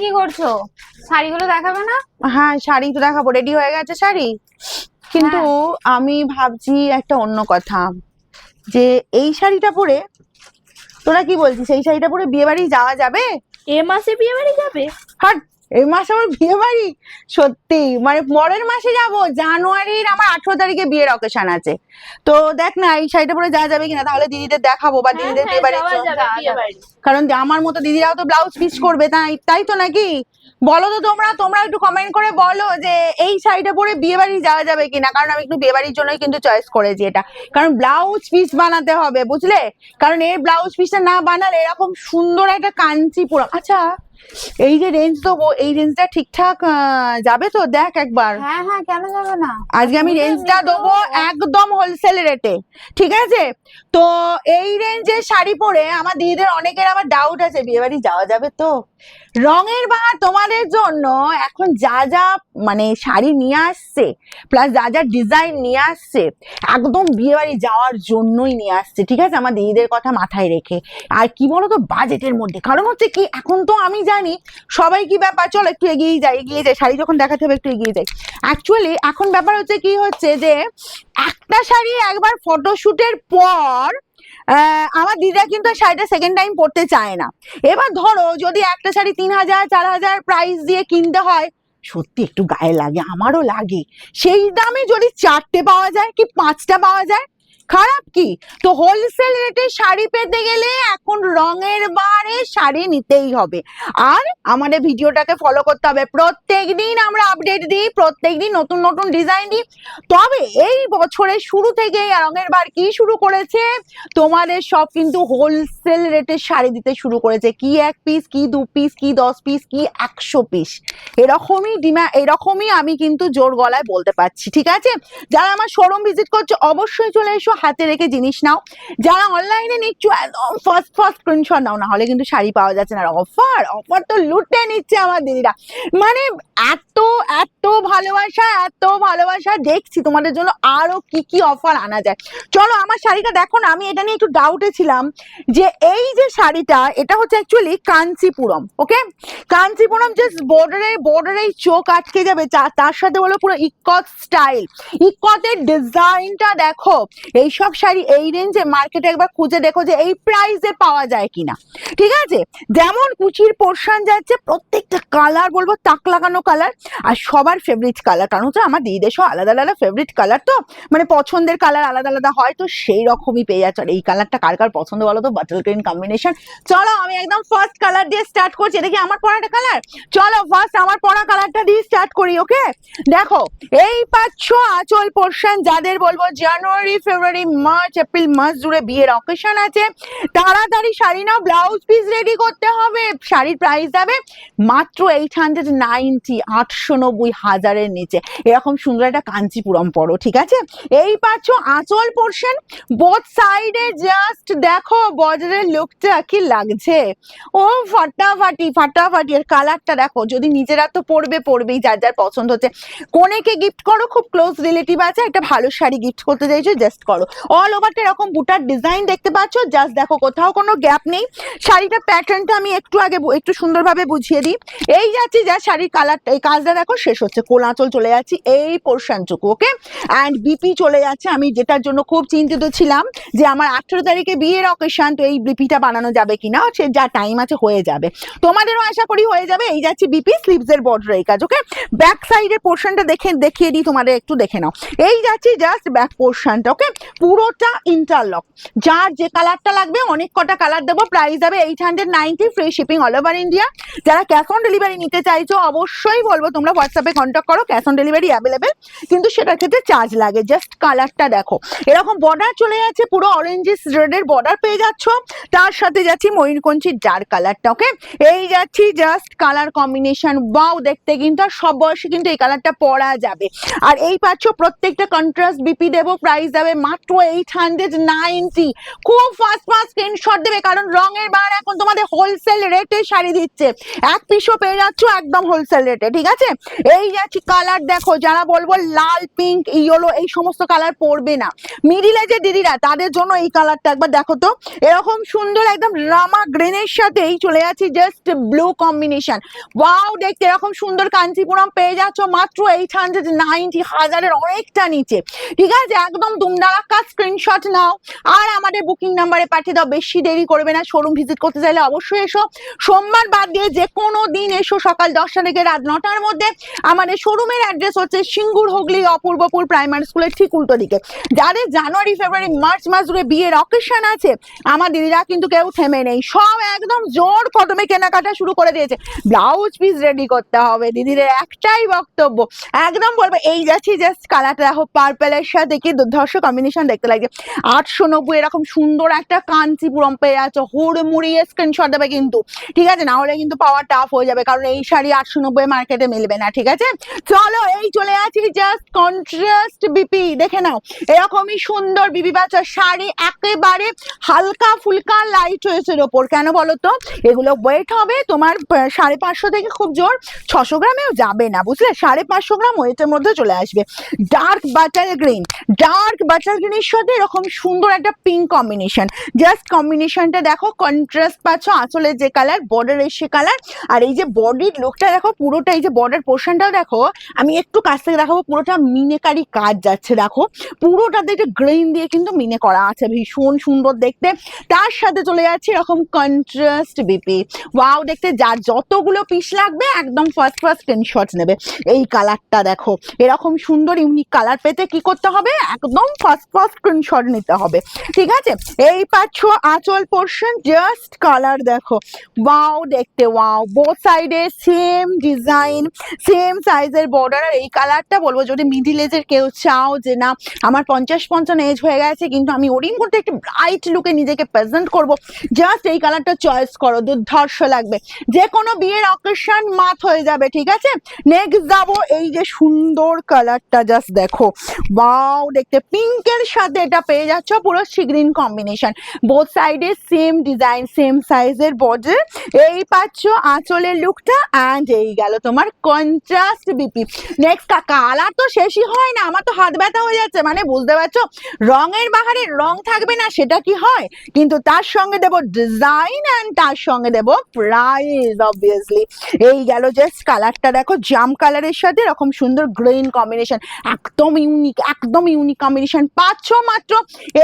কি করছো? শাড়িগুলো দেখাবে না? হ্যাঁ শাড়ি তো দেখাবো, রেডি হয়ে গেছে শাড়ি, কিন্তু আমি ভাবছি একটা অন্য কথা, যে এই শাড়িটা পরে তোরা কি বলছিস, এই শাড়িটা পরে বিয়ে বাড়ি যাওয়া যাবে? এ মাসে বিয়ে বাড়ি যাবে? হাট, এই মাসে আমার বিয়ে বাড়ি? সত্যি মানে পরের মাসে যাব, জানুয়ারির আমার 18 তারিখে বিয়ের অকেশন আছে। তো দেখ না এই শাড়িটা পরে যাওয়া যাবে কিনা, তাহলে দিদিদের দেখাবো বা দিদিদের বিয়ে বাড়ির জন্য। কারণ আমার মতো দিদিরাও তো ব্লাউজ পিস করবে, তাই তাই তো নাকি? বলো তো তোমরা একটু কমেন্ট করে বলো যে এই শাড়িটা পরে বিয়ে বাড়ি যাওয়া যাবে কিনা, কারণ আমি একটু বিয়ে বাড়ির জন্যই কিন্তু চয়েস করেছি এটা, কারণ ব্লাউজ পিস বানাতে হবে বুঝলে, কারণ এর ব্লাউজ পিসটা না বানালে এরকম সুন্দর একটা কাঞ্চিপুরম। আচ্ছা এই যে রেঞ্জ দেবো, এই রেঞ্জটা ঠিকঠাক যাবে তো? দেখ একবার। হ্যাঁ হ্যাঁ, কেন যাবে না? আজকে আমি রেঞ্জটা দেবো একদম হোলসেল রেটে, ঠিক আছে? তো এই রেঞ্জের শাড়ি পরে আমার দিদিদের অনেকের আবার ডাউট আছে বিয়ে বাড়ি যাওয়া যাবে তো। রঙের বাহার তোমাদের জন্য এখন যা যা মানে শাড়ি নিয়ে আসছে, প্লাস যা যা ডিজাইন নিয়ে আসছে, একদম বিয়ে বাড়ি যাওয়ার জন্যই নিয়ে আসছে, ঠিক আছে? আমার দিদিদের কথা মাথায় রেখে। আর কি বলো তো, বাজেটের মধ্যে। কারণ হচ্ছে কি, এখন তো আমি জানি সবাই কি ব্যাপার, চলো একটু এগিয়ে যাই, শাড়ি যখন দেখাতে হবে একটু এগিয়ে যাই। অ্যাকচুয়ালি এখন ব্যাপার হচ্ছে কি হচ্ছে, যে একটা শাড়ি একবার ফটোশুটের পর আমার দিদা কিন্তু শাড়িটা সেকেন্ড টাইম পরতে চায় না। এবার ধরো যদি একটা শাড়ি 3000 4000 প্রাইস দিয়ে কিনতে হয়, সত্যি একটু গায়ে লাগে, আমারও লাগে, সেই দামে যদি 4টে পাওয়া যায় কি 5টা পাওয়া যায়, খারাপ কি? তো হোলসেল রেটে শাড়ি পেতে গেলে এখন রঙের বারে শাড়ি নিতেই হবে। আর আমাদের ভিডিওটাকে ফলো করতে হবে, প্রত্যেকদিন আমরা আপডেট দিই, প্রত্যেকদিন নতুন নতুন ডিজাইন দিই। তবে এই বছরের শুরু থেকে রঙের বার কি শুরু করেছে, তোমাদের সব কিন্তু হোলসেল রেটে শাড়ি দিতে শুরু করেছে। কি 1 পিস, কি 2 পিস, কি 10 পিস, কি 100 পিস, এরকমই আমি কিন্তু জোর গলায় বলতে পারছি, ঠিক আছে? যারা আমার শোরুম ভিজিট করছো অবশ্যই চলে এসো, হাতে রেখে জিনিস নাও। যারা অনলাইনে নিচ্ছ একদম ফার্স্ট স্ক্রিনশট নাও, না হলে কিন্তু শাড়ি পাওয়া যাচ্ছে না। অফার তো লুটে নিচ্ছে আমার দিদিরা, মানে এত এত ভালোবাসা দেখছি তোমাদের জন্য, আরো কি কি অফার আনা যায়। চলো আমার শাড়িটা দেখো না, আমি এটা নিয়ে একটু ডাউটে ছিলাম যে এই যে শাড়িটা, এটা হচ্ছে অ্যাকচুয়ালি কাঞ্চিপুরম, ওকে? কাঞ্চিপুরম জাস্ট বর্ডারে চোখ আটকে যাবে, তার সাথে বলো পুরো ইকত স্টাইল, ইকতের ডিজাইনটা দেখো। এইসব শাড়ি এই রেঞ্জে মার্কেটে একবার খুঁজে দেখো যে এই প্রাইসে পাওয়া যায় কিনা, ঠিক আছে? যেমন কুচির পোর্শন যাচ্ছে, প্রত্যেকটা কালার বলবো তাক লাগানো কালার, আর সবার ফেভারিট কালার, কারণ হচ্ছে আমার দিদিদের সব আলাদা আলাদা ফেভারিট কালার, তো মানে পছন্দের কালার আলাদা আলাদা হয়, তো সেই রকমই পেয়ে যাচ্ছে। আর এই কালারটা কার কার পছন্দ বলো তো, বাটল গ্রিন কম্বিনেশন। চলো আমি একদম ফার্স্ট কালার দিয়ে স্টার্ট করছি, এটা কি আমার পরাটা কালার? চলো ফার্স্ট আমার পরা কালারটা দিয়ে স্টার্ট করি, ওকে? দেখো এই পাচ্ছ আঁচল পোর্শন, যাদের বলবো জানুয়ারি ফেব্রুয়ারি মার্চ এপ্রিল মাস জুড়ে বিয়ের অকেশন আছে, তাড়াতাড়ি শাড়ি নাও, ব্লাউজ পিস রেডি করতে হবে। শাড়ির প্রাইস যাবে মাত্র 890, 890,000-এর নিচে। এরকম সুন্দর একটা কাঞ্চিপুরম পরো, ঠিক আছে? এই পাচ্ছ আঁচল পোর্শন, বোথ সাইডে জাস্ট দেখো বর্ডারের লুকটা কি লাগছে, ও ফাটাফাটি। এর কালারটা দেখো, যদি নিজেরা তো পরবেই, যার যার পছন্দ হচ্ছে। কোনেকে গিফট করো, খুব ক্লোজ রিলেটিভ আছে, একটা ভালো শাড়ি গিফট করতে চাইছো, জাস্ট করো। অল ওভারটা এরকম বুটার ডিজাইন দেখতে পাচ্ছ, জাস্ট দেখো কোথাও কোনো গ্যাপ নেই। শাড়িটার প্যাটার্নটা আমি একটু সুন্দরভাবে বুঝিয়ে দিই। এই যাচ্ছি যা শাড়ির কালারটা, এই কাজটা দেখো শেষ হচ্ছে, কোলাচল চলে যাচ্ছি এই পোর্শনটুকু, ওকে? অ্যান্ড বিপি চলে যাচ্ছে, আমি যেটার জন্য খুব চিন্তিত ছিলাম যে আমার 18 তারিখে বিয়ের অকেশন, তো এই বিপিটা বানানো যাবে কিনা, সে যা টাইম আছে হয়ে যাবে, তোমাদেরও আশা করি হয়ে যাবে। এই যাচ্ছি বিপি, স্লিভস এর বর্ডার এই কাজ, ওকে? ব্যাক সাইডের পোর্শনটা দেখিয়ে দিই তোমাদের, একটু দেখে নাও। এই যাচ্ছি জাস্ট ব্যাক পোর্শনটা, ওকে? পুরোটা ইন্টারলক, যার যে কালারটা লাগবে, অনেক কটা কালার দেবো। প্রাইস যাবে 890, free shipping all over India. যারা ক্যাশ অন ডেলিভারি নিতে চাইছো অবশ্যই বলবো তোমরা হোয়াটসঅ্যাপে কন্ট্যাক্ট করো, ক্যাশ অন ডেলিভারি অ্যাভেলেবেল, কিন্তু সেটার ক্ষেত্রে চার্জ লাগে। জাস্ট কালারটা দেখো, এরকম বর্ডার চলে যাচ্ছে, পুরো অরেঞ্জিস রেডের বর্ডার পেয়ে যাচ্ছ, তার সাথে যাচ্ছি ময়ূরকঞ্চির ডার্ক কালারটা, ওকে? এই যাচ্ছি জাস্ট কালার কম্বিনেশন, ওয়াও দেখতে, কিন্তু আর সব বয়সে কিন্তু এই কালারটা পরা যাবে। আর এই পাচ্ছ প্রত্যেকটা কন্ট্রাস্ট বিপি দেবো, প্রাইস যাবে মাত্র 890। খুব ফাস্ট স্ক্রিনশট দেবে, কারণ রঙের বার এখন তোমাদের হোলসেল রেটে শাড়ি দিচ্ছে। এক পিসও পেয়ে যাচ্ছ একদম হোলসেল রেটে, ঠিক আছে? এই যাচ্ছি কালার দেখো, যারা বলবো লাল পিঙ্ক ইয়েলো এই সমস্ত কালার পরবে না, মিডিলে যে দিদিরা তাদের জন্য এই কালারটা একবার দেখো তো, এরকম সুন্দর একদম রামা গ্রিনের সাথে এই চলে যাচ্ছি জাস্ট ব্লু কম্বিনেশন। ওয়াও, দেখতে এরকম সুন্দর কাঞ্চিপুরম পেয়ে যাচ্ছ মাত্র 890, হাজারের অনেকটা নিচে, ঠিক আছে? একদম দুমদারাক্কা স্ক্রিনশট নাও আর আমাদের বুকিং নাম্বারে পাঠিয়ে দাও। বেশি দেরি করবে না, শোরুম ভিজিট করতে চাইলে অবশ্যই এসো, সোমবার বাদ দিয়ে যে কোনো দিন এসো সকাল 10টা থেকে রাত 9টার মধ্যে। আমাদের শোরুমের অ্যাড্রেস হচ্ছে সিঙ্গুর হুগলি অপূর্বপুর প্রাইমারি স্কুলের ঠিক উল্টো দিকে। যাদের জানুয়ারি ফেব্রুয়ারি মার্চ মাস জুড়ে বিয়ের অকেশন আছে, আমার দিদিরা কিন্তু কেউ থেমে নেই, সব একদম জোর কদমে কেনাকাটা শুরু করে দিয়েছে। ব্লাউজ পিস রেডি করতে হবে, দিদিদের একটাই বক্তব্য, একদম বলবো এই যাচ্ছি জাস্ট কালারটা দেখো, পার্পেলের সাথে কি দুর্ধর্ষ কম্বিনেশন দেখতে লাগছে। 890 এরকম সুন্দর একটা কাঞ্চিপুরম পেয়ে যাচ্ছ, হুড়মুড়িয়ে স্ক্রিনশট দেবে কিন্তু, ঠিক আছে? না হলে কিন্তু পাওয়া টাফ হয়ে যাবে, কারণ এই শাড়ি 890 মার্কেটে মিলবে না, ঠিক আছে? চলো এই চলে আছি জাস্ট কন্ট্রাস্ট বিপি, দেখে নাও এরকমই সুন্দর বিবি বাচ্চার শাড়ি, একেবারে হালকা ফুলকা লাইট ওয়েটের ওপর। কেন বলো তো? এগুলো ওয়েট হবে তোমার 550 থেকে খুব জোর 600 গ্রামেও যাবে না, বুঝলে? 550 গ্রাম ওয়েটের মধ্যে চলে আসবে। Dark butter green, dark butter গ্রিনের সাথে এরকম সুন্দর একটা পিঙ্ক কম্বিনেশন, জাস্ট কম্বিনেশনটা দেখো, কন্ট্রাস্ট পাচ্ছ, আঁচলের যে কালার বর্ডারের সে কালার, আর এই যে বডির লুকটা দেখো পুরোটা, এই যে বর্ডার পোর্শনটাও দেখো, আমি একটু কাছ থেকে দেখাবো, পুরোটা মিনেকারি কাজ যাচ্ছে, দেখো পুরোটাতে একটা গ্রিন দিয়ে কিন্তু মিনে করা আছে, ভীষণ সুন্দর দেখতে। তার সাথে চলে যাচ্ছে এরকম কন্ট্রাস্ট বিপি, ওয়াও দেখতে, যার যতগুলো পিস লাগবে একদম ফার্স্ট স্ক্রিনশট নেবে। এই কালারটা দেখো, এরকম সুন্দর ইউনিক কালার পেতে কি করতে হবে, একদম ফার্স্ট স্ক্রিনশট নিতে হবে, ঠিক আছে? এই পাচ্ছ আঁচল পোর্শন, জাস্ট কালার দেখো, ওয়াও দেখতে, ওয়াও, বোথ সাইডে সেম ডিজাইন, সেম সাইজের বর্ডার। আর এই কালারটা বলবো, যদি মিডিল এজের কেউ চাও যে না আমার 50-55 এজ হয়ে গেছে কিন্তু আমি ওরিং করতে একটু ব্রাইট লুকে নিজেকে প্রেজেন্ট করব, জাস্ট এই কালারটা চয়েস করো, দুর্ধর্ষ লাগবে, যে কোনো বিয়ের অকেশন মাত হয়ে যাবে, ঠিক আছে? নেক্সট যাবো এই যে সুন্দর কালারটা, জাস্ট দেখো, ওয়াও দেখতে, পিঙ্কের সাথে এটা পেয়ে যাচ্ছ পুরো সি গ্রিন কম্বিনেশন, বোথ সাইডে সেম ডিজাইন, সেম সাইজের বর্ডার। এই পাচ্ছ আঁচলের লুকটা, অ্যান্ড এই গেল তোমার কন্ট্রাস্ট বিপি। নেক্সট কালার তো শেষই হয় না, আমার তো হাত ব্যথা হয়ে যাচ্ছে, মানে বুঝতে পারছো, রঙের বাহারে রং থাকবে না সেটা কি হয়, কিন্তু তার সঙ্গে দেবো ডিজাইন অ্যান্ড তার সঙ্গে দেবো প্রাইস অবভিয়াসলি। এই গেল জাস্ট কালারটা দেখো, জাম কালারের সাথে এরকম সুন্দর গ্রিন কম্বিনেশন, একদম ইউনিক, একদম ইউনিক কম্বিনেশন পাচ্ছ মাত্র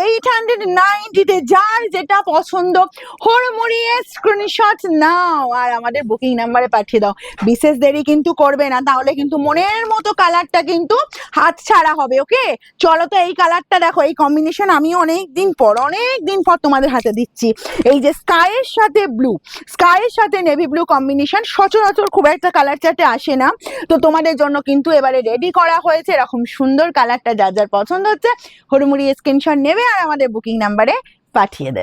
890-তে। যার যেটা পছন্দ হুড়মুড়িয়ে স্ক্রিনশট নাও আর আমাদের বুকিং নাম্বারে পাঠিয়ে দাও, বিশেষ দেরি কিন্তু করবে না, তাহলে কিন্তু মনের মতো কালারটা কিন্তু হাত ছাড়া হবে। ওকে, চলো তো এই কালারটা দেখো, এই কম্বিনেশন আমি অনেক দিন পর তোমাদের হাতে দিচ্ছি। এই যে স্কাইয়ের সাথে ব্লু, স্কাইয়ের সাথে নেভি ব্লু কম্বিনেশন সচরাচর খুব একটা কালার চার্টে আসে না, তো তোমাদের জন্য কিন্তু এবারে রেডি করা হয়েছে এরকম সুন্দর কালারটা, যার যার পছন্দ হচ্ছে হুড়মুড়িয়ে স্ক্রিনশট নেবে আর আমাদের বুকিং নাম্বারে পাঠিয়ে দেবে।